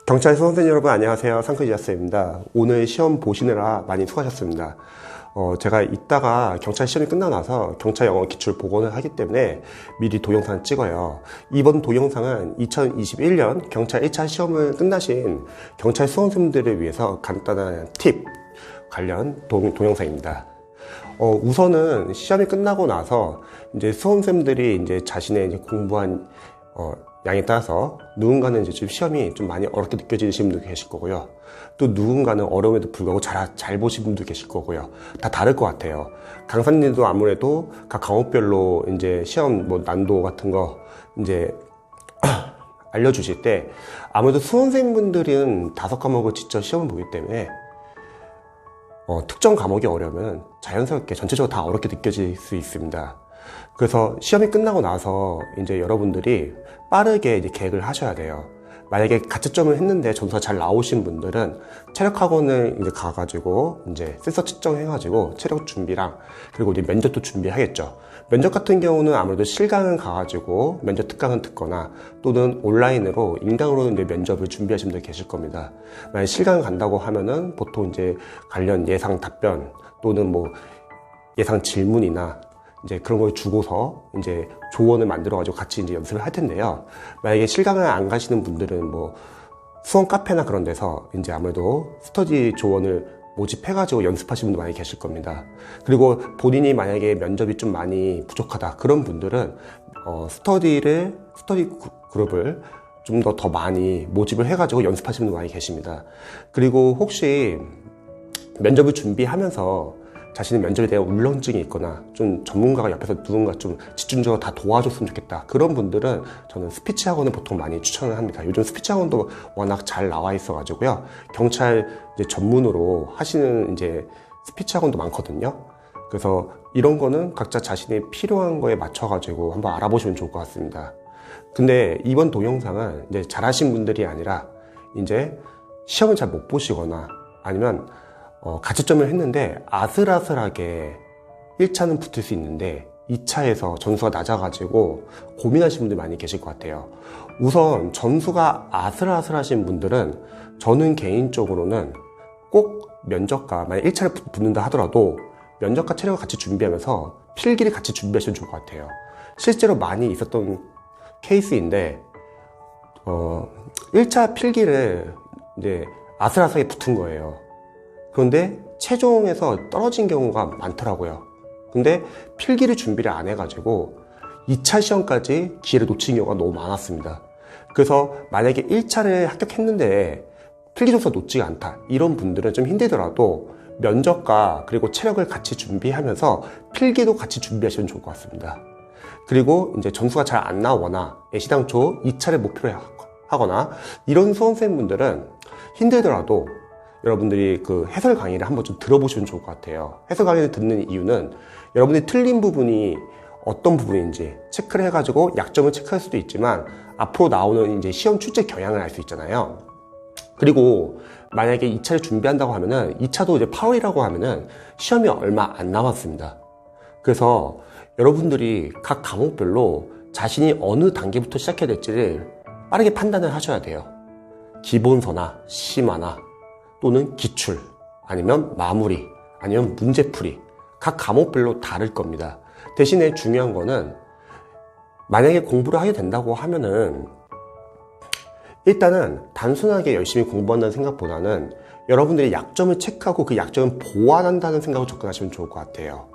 경찰 수험생 여러분 안녕하세요. 상크지아스입니다. 오늘 시험 보시느라 많이 수고하셨습니다. 제가 이따가 경찰 시험이 끝나고 나서 경찰 영어 기출 복원을 하기 때문에 미리 동영상을 찍어요. 이번 동영상은 2021년 경찰 1차 시험을 끝나신 경찰 수험생들을 위해서 간단한 팁 관련 동영상입니다. 우선은 시험이 끝나고 나서 이제 수험생들이 이제 자신의 이제 공부한 양에 따라서 누군가는 이제 좀 시험이 좀 많이 어렵게 느껴지시는 분도 계실 거고요. 또 누군가는 어려움에도 불구하고 잘 보신 분도 계실 거고요. 다 다를 것 같아요. 강사님들도 아무래도 각 과목별로 이제 시험 난도 같은 거 이제 알려주실 때 아무래도 수험생분들은 5과목을 직접 시험을 보기 때문에 특정 과목이 어려우면 자연스럽게 전체적으로 다 어렵게 느껴질 수 있습니다. 그래서 시험이 끝나고 나서 이제 여러분들이 빠르게 이제 계획을 하셔야 돼요. 만약에 가채점을 했는데 점수가 잘 나오신 분들은 체력학원을 이제 가가지고 이제 센서 측정해가지고 체력 준비랑 그리고 이제 면접도 준비하겠죠. 면접 같은 경우는 아무래도 실강은 가가지고 면접 특강은 듣거나 또는 온라인으로 인강으로 이제 면접을 준비하시는 분들 계실 겁니다. 만약 실강 간다고 하면은 보통 이제 관련 예상 답변 또는 예상 질문이나 이제 그런 걸 주고서 이제 조언을 만들어가지고 같이 이제 연습을 할 텐데요. 만약에 실강을 안 가시는 분들은 수험 카페나 그런 데서 이제 아무래도 스터디 조언을 모집해가지고 연습하시는 분도 많이 계실 겁니다. 그리고 본인이 만약에 면접이 좀 많이 부족하다 그런 분들은 스터디 그룹을 좀 더 많이 모집을 해가지고 연습하시는 분도 많이 계십니다. 그리고 혹시 면접을 준비하면서 자신의 면접에 대한 울렁증이 있거나 좀 전문가가 옆에서 누군가 좀 집중적으로 다 도와줬으면 좋겠다 그런 분들은 저는 스피치 학원을 보통 많이 추천을 합니다. 요즘 스피치 학원도 워낙 잘 나와 있어 가지고요. 경찰 이제 전문으로 하시는 이제 스피치 학원도 많거든요. 그래서 이런 거는 각자 자신이 필요한 거에 맞춰 가지고 한번 알아보시면 좋을 것 같습니다. 근데 이번 동영상은 이제 잘하신 분들이 아니라 이제 시험을 잘 못 보시거나 아니면 가채점을 했는데 아슬아슬하게 1차는 붙을 수 있는데 2차에서 점수가 낮아가지고 고민하시는 분들 많이 계실 것 같아요. 우선 점수가 아슬아슬하신 분들은 저는 개인적으로는 꼭 면접과 만약 1차를 붙는다 하더라도 면접과 체력을 같이 준비하면서 필기를 같이 준비하시면 좋을 것 같아요. 실제로 많이 있었던 케이스인데 1차 필기를 이제 아슬아슬하게 붙은 거예요. 그런데 최종에서 떨어진 경우가 많더라고요. 근데 필기를 준비를 안 해가지고 2차 시험까지 기회를 놓친 경우가 너무 많았습니다. 그래서 만약에 1차를 합격했는데 필기 점수가 높지가 않다 이런 분들은 좀 힘들더라도 면접과 그리고 체력을 같이 준비하면서 필기도 같이 준비하시면 좋을 것 같습니다. 그리고 이제 점수가 잘 안 나오거나 애시당초 2차를 목표로 하거나 이런 수험생분들은 힘들더라도 여러분들이 그 해설 강의를 한번 좀 들어보시면 좋을 것 같아요. 해설 강의를 듣는 이유는 여러분들이 틀린 부분이 어떤 부분인지 체크를 해가지고 약점을 체크할 수도 있지만 앞으로 나오는 이제 시험 출제 경향을 알 수 있잖아요. 그리고 만약에 2차를 준비한다고 하면은 2차도 이제 8월이라고 하면은 시험이 얼마 안 남았습니다. 그래서 여러분들이 각 과목별로 자신이 어느 단계부터 시작해야 될지를 빠르게 판단을 하셔야 돼요. 기본서나 심화나 또는 기출, 아니면 마무리, 아니면 문제풀이 각 과목별로 다를 겁니다. 대신에 중요한 거는 만약에 공부를 하게 된다고 하면은 일단은 단순하게 열심히 공부한다는 생각보다는 여러분들이 약점을 체크하고 그 약점을 보완한다는 생각으로 접근하시면 좋을 것 같아요.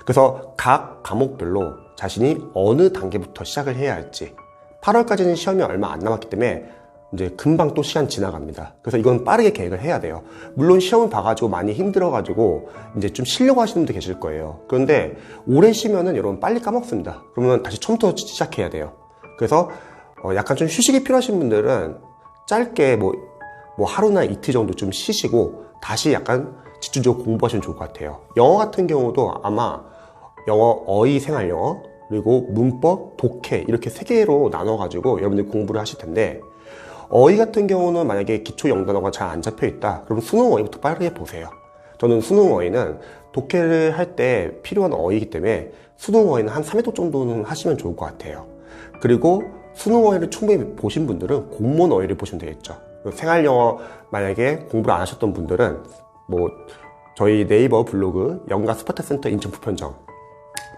그래서 각 과목별로 자신이 어느 단계부터 시작을 해야 할지 8월까지는 시험이 얼마 안 남았기 때문에 이제 금방 또 시간 지나갑니다. 그래서 이건 빠르게 계획을 해야 돼요. 물론 시험을 봐가지고 많이 힘들어가지고 이제 좀 쉬려고 하시는 분도 계실 거예요. 그런데 오래 쉬면은 여러분 빨리 까먹습니다. 그러면 다시 처음부터 시작해야 돼요. 그래서 약간 좀 휴식이 필요하신 분들은 짧게 하루나 이틀 정도 좀 쉬시고 다시 약간 집중적으로 공부하시면 좋을 것 같아요. 영어 같은 경우도 아마 영어 어휘 생활 영어 그리고 문법, 독해 이렇게 3개로 나눠가지고 여러분들이 공부를 하실 텐데 어휘 같은 경우는 만약에 기초 영단어가 잘 안 잡혀 있다 그럼 수능 어휘부터 빠르게 보세요. 저는 수능 어휘는 독해를 할 때 필요한 어휘이기 때문에 수능 어휘는 한 3회독 정도는 하시면 좋을 것 같아요. 그리고 수능 어휘를 충분히 보신 분들은 공무원 어휘를 보시면 되겠죠. 생활 영어 만약에 공부를 안 하셨던 분들은 저희 네이버 블로그 영가 스파트 센터 인천 부편점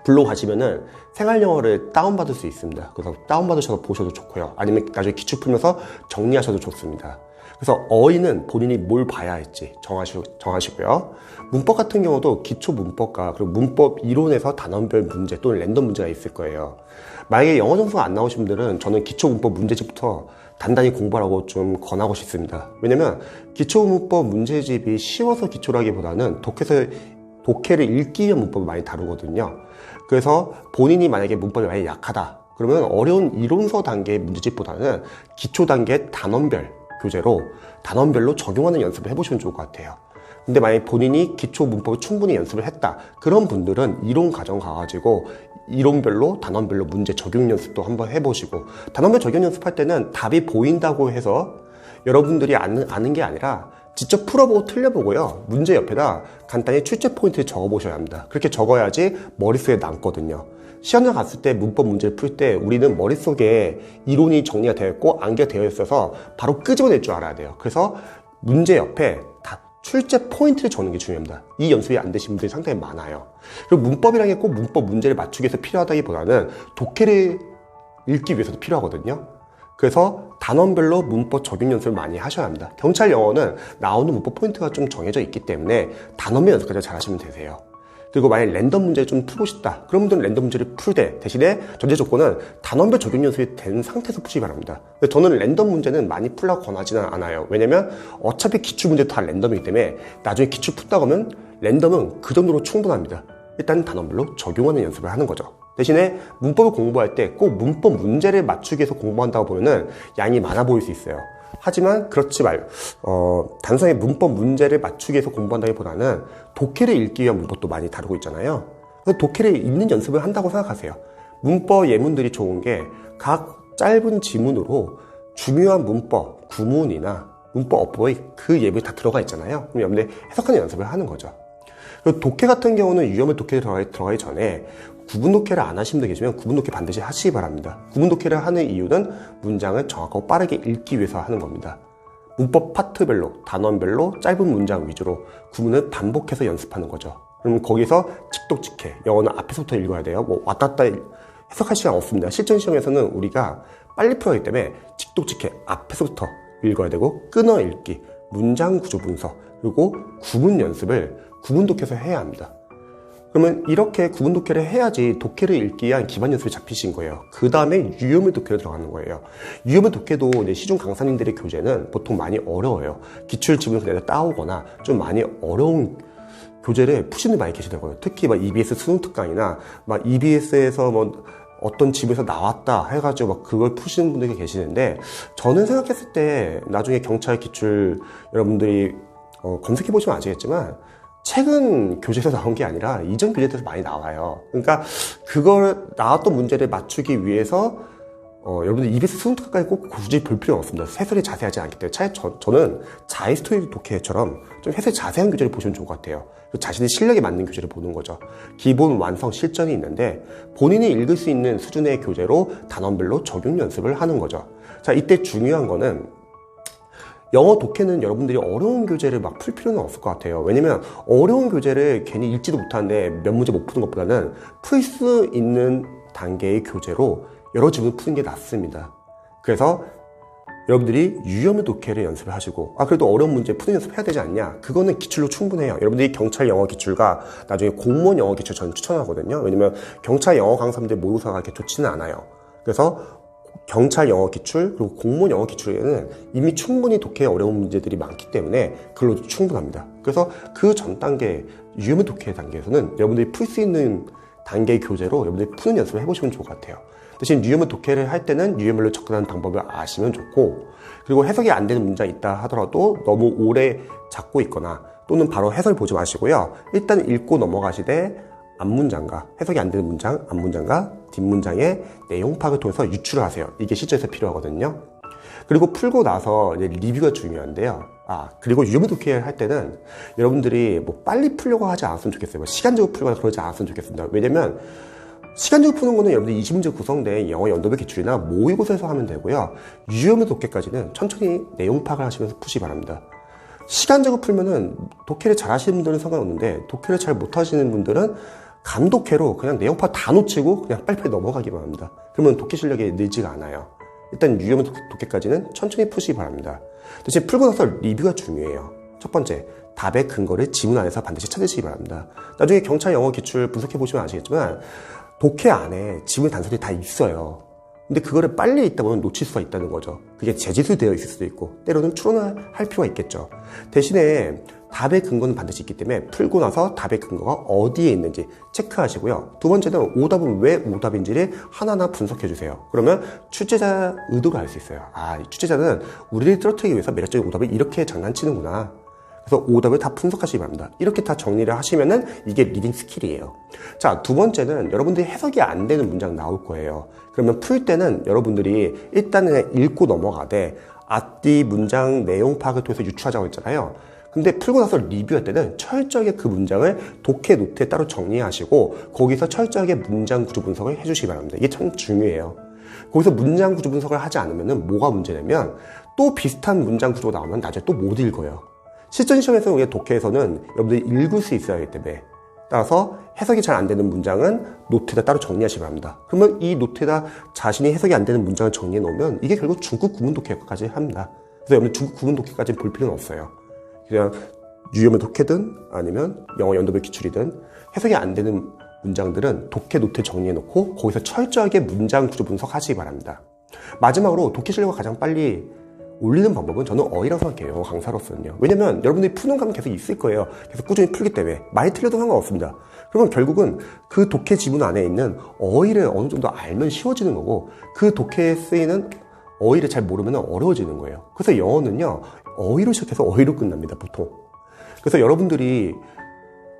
블로그 가시면은 생활 영어를 다운받을 수 있습니다. 그래서 다운받으셔서 보셔도 좋고요. 아니면 나중에 기출 풀면서 정리하셔도 좋습니다. 그래서 어휘는 본인이 뭘 봐야 할지 정하시고요. 문법 같은 경우도 기초 문법과 그리고 문법 이론에서 단원별 문제 또는 랜덤 문제가 있을 거예요. 만약에 영어 점수가 안 나오신 분들은 저는 기초 문법 문제집부터 단단히 공부하라고 좀 권하고 싶습니다. 왜냐면 기초 문법 문제집이 쉬워서 기초라기보다는 독해를 읽기 위한 문법을 많이 다루거든요. 그래서 본인이 만약에 문법이 많이 약하다 그러면 어려운 이론서 단계의 문제집보다는 기초 단계 단원별 교재로 단원별로 적용하는 연습을 해보시면 좋을 것 같아요. 근데 만약에 본인이 기초 문법을 충분히 연습을 했다 그런 분들은 이론 과정 가가지고 이론별로 단원별로 문제 적용 연습도 한번 해보시고, 단원별 적용 연습할 때는 답이 보인다고 해서 여러분들이 아는 게 아니라 직접 풀어보고 틀려보고요, 문제 옆에다 간단히 출제 포인트를 적어보셔야 합니다. 그렇게 적어야지 머릿속에 남거든요. 시험장 갔을 때 문법 문제를 풀 때 우리는 머릿속에 이론이 정리가 되어 있고 암기가 되어 있어서 바로 끄집어낼 줄 알아야 돼요. 그래서 문제 옆에 출제 포인트를 적는 게 중요합니다. 이 연습이 안 되신 분들이 상당히 많아요. 그리고 문법이라는 게 꼭 문법 문제를 맞추기 위해서 필요하다기보다는 독해를 읽기 위해서도 필요하거든요. 그래서 단원별로 문법 적용 연습을 많이 하셔야 합니다. 경찰 영어는 나오는 문법 포인트가 좀 정해져 있기 때문에 단원별 연습까지 잘 하시면 되세요. 그리고 만약 랜덤 문제를 좀 풀고 싶다 그런 분들은 랜덤 문제를 풀되 대신에 전제 조건은 단원별 적용 연습이 된 상태에서 푸시기 바랍니다. 근데 저는 랜덤 문제는 많이 풀라고 권하지는 않아요. 왜냐면 어차피 기출 문제도 다 랜덤이기 때문에 나중에 기출 푼다고 하면 랜덤은 그 정도로 충분합니다. 일단 단원별로 적용하는 연습을 하는 거죠. 대신에 문법을 공부할 때 꼭 문법 문제를 맞추기 위해서 공부한다고 보면은 양이 많아 보일 수 있어요. 하지만 그렇지 말고 단순히 문법 문제를 맞추기 위해서 공부한다기보다는 독해를 읽기 위한 문법도 많이 다루고 있잖아요. 그래서 독해를 읽는 연습을 한다고 생각하세요. 문법 예문들이 좋은 게 각 짧은 지문으로 중요한 문법, 구문이나 문법 어법의 그 예문이 다 들어가 있잖아요. 그럼 여러분들 해석하는 연습을 하는 거죠. 그리고 독해 같은 경우는 유형의 독해에 들어가기 전에 구분 독해를 안 하신 분들 계시면 구분 독해 반드시 하시기 바랍니다. 구분 독해를 하는 이유는 문장을 정확하고 빠르게 읽기 위해서 하는 겁니다. 문법 파트별로, 단원별로 짧은 문장 위주로 구문을 반복해서 연습하는 거죠. 그럼 거기서 직독직해, 영어는 앞에서부터 읽어야 돼요. 왔다 갔다 해석할 시간 없습니다. 실전 시험에서는 우리가 빨리 풀어야 하기 때문에 직독직해, 앞에서부터 읽어야 되고, 끊어 읽기, 문장 구조 분석, 그리고 구문 연습을 구분 독해에서 해야 합니다. 그러면 이렇게 구분 독해를 해야지 독해를 읽기 위한 기반 연습이 잡히신 거예요. 그 다음에 유효물 독해로 들어가는 거예요. 유효물 독해도 이제 시중 강사님들의 교재는 보통 많이 어려워요. 기출 지문에서 내가 따오거나 좀 많이 어려운 교재를 푸시는 분이 많이 계시더라고요. 특히 EBS 수능 특강이나 EBS에서 어떤 집에서 나왔다 해가지고 그걸 푸시는 분들이 계시는데, 저는 생각했을 때 나중에 경찰 기출 여러분들이 검색해보시면 아시겠지만 최근 교재에서 나온 게 아니라 이전 교재에서 많이 나와요. 그러니까 그걸 나왔던 문제를 맞추기 위해서 여러분들 EBS 수능 특강까지 꼭 굳이 볼 필요는 없습니다. 해설이 자세하지 않기 때문에 차라리 저는 자이스토리 독해처럼 좀 해설이 자세한 교재를 보시면 좋을 것 같아요. 자신의 실력에 맞는 교재를 보는 거죠. 기본, 완성, 실전이 있는데 본인이 읽을 수 있는 수준의 교재로 단원별로 적용 연습을 하는 거죠. 자, 이때 중요한 거는 영어 독해는 여러분들이 어려운 교재를 막 풀 필요는 없을 것 같아요. 왜냐면 어려운 교재를 괜히 읽지도 못하는데 몇 문제 못 푸는 것보다는 풀 수 있는 단계의 교재로 여러 지문을 푸는 게 낫습니다. 그래서 여러분들이 유형의 독해를 연습을 하시고, 그래도 어려운 문제 푸는 연습 해야 되지 않냐? 그거는 기출로 충분해요. 여러분들이 경찰 영어 기출과 나중에 공무원 영어 기출 저는 추천하거든요. 왜냐면 경찰 영어 강사분들 모의고사가 그렇게 좋지는 않아요. 그래서 경찰 영어 기출 그리고 공무원 영어 기출에는 이미 충분히 독해에 어려운 문제들이 많기 때문에 그걸로도 충분합니다. 그래서 그 전 단계 유형의 독해 단계에서는 여러분들이 풀 수 있는 단계의 교재로 여러분들이 푸는 연습을 해보시면 좋을 것 같아요. 대신 유형의 독해를 할 때는 유형별로 접근하는 방법을 아시면 좋고, 그리고 해석이 안 되는 문장이 있다 하더라도 너무 오래 잡고 있거나 또는 바로 해설 보지 마시고요. 일단 읽고 넘어가시되 앞문장과 해석이 안 되는 문장, 앞문장과 뒷문장의 내용 파악을 통해서 유출을 하세요. 이게 실전에서 필요하거든요. 그리고 풀고 나서 이제 리뷰가 중요한데요. 그리고 유형의 독해를 할 때는 여러분들이 빨리 풀려고 하지 않았으면 좋겠어요. 시간적으로 풀거나 그러지 않았으면 좋겠습니다. 왜냐면 시간적으로 푸는 거는 여러분들 20문제 구성된 영어 연도별 기출이나 모의고사에서 하면 되고요. 유형의 독해까지는 천천히 내용 파악을 하시면서 푸시기 바랍니다. 시간적으로 풀면은 독해를 잘 하시는 분들은 상관없는데 독해를 잘 못하시는 분들은 감독해로 그냥 내용 파악 다 놓치고 그냥 빨리빨리 넘어가기만 합니다. 그러면 독해 실력이 늘지가 않아요. 일단 유형의 독해까지는 천천히 푸시기 바랍니다. 대신 풀고 나서 리뷰가 중요해요. 첫 번째, 답의 근거를 지문 안에서 반드시 찾으시기 바랍니다. 나중에 경찰 영어 기출 분석해보시면 아시겠지만 독해 안에 지문 단서들이 다 있어요. 근데 그거를 빨리 읽다 보면 놓칠 수가 있다는 거죠. 그게 재지수 되어 있을 수도 있고 때로는 추론을 할 필요가 있겠죠. 대신에 답의 근거는 반드시 있기 때문에 풀고 나서 답의 근거가 어디에 있는지 체크하시고요. 두 번째는 오답은 왜 오답인지를 하나하나 분석해 주세요. 그러면 출제자 의도를 알 수 있어요. 아, 이 출제자는 우리를 떨어뜨리기 위해서 매력적인 오답을 이렇게 장난치는구나. 그래서 오답을 다 분석하시기 바랍니다. 이렇게 다 정리를 하시면은 이게 리딩 스킬이에요. 자, 두 번째는 여러분들이 해석이 안 되는 문장 나올 거예요. 그러면 풀 때는 여러분들이 일단은 그냥 읽고 넘어가되 앞뒤 문장 내용 파악을 통해서 유추하자고 했잖아요. 근데 풀고 나서 리뷰할 때는 철저하게 그 문장을 독해 노트에 따로 정리하시고 거기서 철저하게 문장 구조 분석을 해주시기 바랍니다. 이게 참 중요해요. 거기서 문장 구조 분석을 하지 않으면 뭐가 문제냐면 또 비슷한 문장 구조가 나오면 나중에 또 못 읽어요. 실전 시험에서는 우리가 독해에서는 여러분들이 읽을 수 있어야 하기 때문에 따라서 해석이 잘 안 되는 문장은 노트에다 따로 정리하시기 바랍니다. 그러면 이 노트에다 자신이 해석이 안 되는 문장을 정리해 놓으면 이게 결국 중급 구문 독해까지 합니다. 그래서 여러분 중급 구문 독해까지는 볼 필요는 없어요. 그냥 유형의 독해든 아니면 영어 연도별 기출이든 해석이 안 되는 문장들은 독해 노트에 정리해 놓고 거기서 철저하게 문장 구조 분석하시기 바랍니다. 마지막으로 독해 실력을 가장 빨리 올리는 방법은 저는 어휘라고 생각해요. 영어 강사로서는요. 왜냐면 여러분들이 푸는 감이 계속 있을 거예요. 계속 꾸준히 풀기 때문에. 많이 틀려도 상관없습니다. 그러면 결국은 그 독해 지문 안에 있는 어휘를 어느 정도 알면 쉬워지는 거고 그 독해에 쓰이는 어휘를 잘 모르면 어려워지는 거예요. 그래서 영어는요. 어휘로 시작해서 어휘로 끝납니다. 보통. 그래서 여러분들이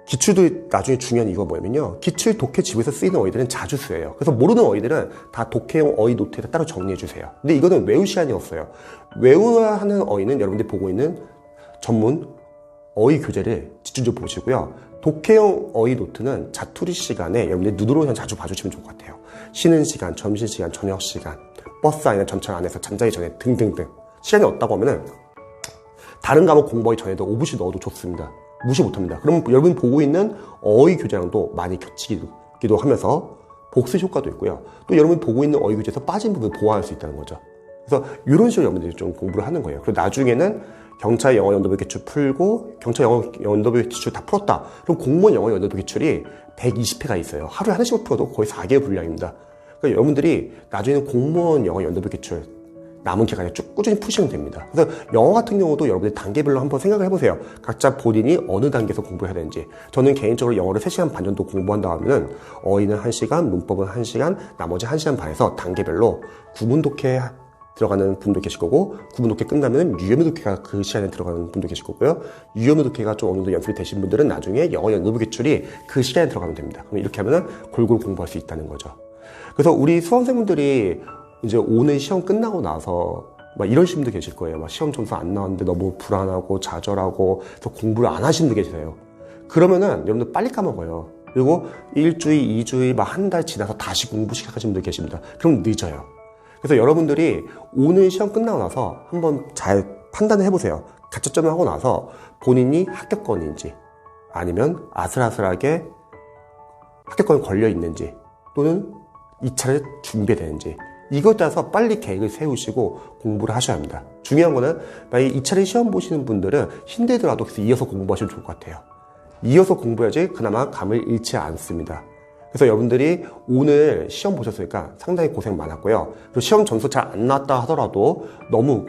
기출도 나중에 중요한 이유가 뭐냐면요. 기출 독해 집에서 쓰이는 어휘들은 자주 쓰여요. 그래서 모르는 어휘들은 다 독해용 어휘 노트에다 따로 정리해 주세요. 근데 이거는 외울 시간이 없어요. 외워야 하는 어휘는 여러분들이 보고 있는 전문 어휘 교재를 집중적으로 보시고요. 독해용 어휘 노트는 자투리 시간에 여러분들이 눈으로 자주 봐주시면 좋을 것 같아요. 쉬는 시간, 점심시간, 저녁시간, 버스 안이나 전철 안에서 잠자기 전에 등등등. 시간이 없다고 하면은 다른 과목 공부하기 전에도 5분씩 넣어도 좋습니다. 무시 못합니다. 그럼 여러분 보고 있는 어휘 교재랑도 많이 겹치기도 하면서 복습 효과도 있고요. 또 여러분 보고 있는 어휘 교재에서 빠진 부분을 보완할 수 있다는 거죠. 그래서 이런 식으로 여러분들이 좀 공부를 하는 거예요. 그리고 나중에는 경찰 영어 연도별 기출 풀고 경찰 영어 연도별 기출 다 풀었다. 그럼 공무원 영어 연도별 기출이 120회가 있어요. 하루에 하나씩 풀어도 거의 4개월 분량입니다. 그러니까 여러분들이 나중에는 공무원 영어 연도별 기출 남은 기간에 쭉 꾸준히 푸시면 됩니다. 그래서 영어 같은 경우도 여러분들 단계별로 한번 생각을 해보세요. 각자 본인이 어느 단계에서 공부를 해야 되는지. 저는 개인적으로 영어를 3시간 반 정도 공부한다 하면은 어휘는 1시간, 문법은 1시간, 나머지 1시간 반에서 단계별로 구문 독해 들어가는 분도 계실 거고 구문 독해 끝나면 유형의 독해가 그 시간에 들어가는 분도 계실 거고요. 유형의 독해가 좀 어느 정도 연습이 되신 분들은 나중에 영어 연도별 기출이 그 시간에 들어가면 됩니다. 그럼 이렇게 하면은 골고루 공부할 수 있다는 거죠. 그래서 우리 수험생분들이 이제 오늘 시험 끝나고 나서 막 이러신 분도 계실 거예요. 막 시험 점수 안 나왔는데 너무 불안하고 좌절하고 그래서 공부를 안 하시는 분도 계세요. 그러면은 여러분들 빨리 까먹어요. 그리고 일주일, 2주일, 막 한 달 지나서 다시 공부 시작하시는 분들 계십니다. 그럼 늦어요. 그래서 여러분들이 오늘 시험 끝나고 나서 한번 잘 판단을 해보세요. 가채점을 하고 나서 본인이 합격권인지 아니면 아슬아슬하게 합격권이 걸려 있는지 또는 2차를 준비해야 되는지 이것에 따라서 빨리 계획을 세우시고 공부를 하셔야 합니다. 중요한 거는 만약에 2차례 시험 보시는 분들은 힘들더라도 이어서 공부하시면 좋을 것 같아요. 이어서 공부해야지 그나마 감을 잃지 않습니다. 그래서 여러분들이 오늘 시험 보셨으니까 상당히 고생 많았고요. 그리고 시험 점수 잘 안 나왔다 하더라도 너무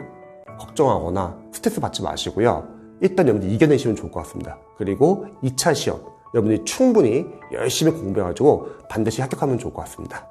걱정하거나 스트레스 받지 마시고요. 일단 여러분들 이겨내시면 좋을 것 같습니다. 그리고 2차 시험 여러분들이 충분히 열심히 공부해가지고 반드시 합격하면 좋을 것 같습니다.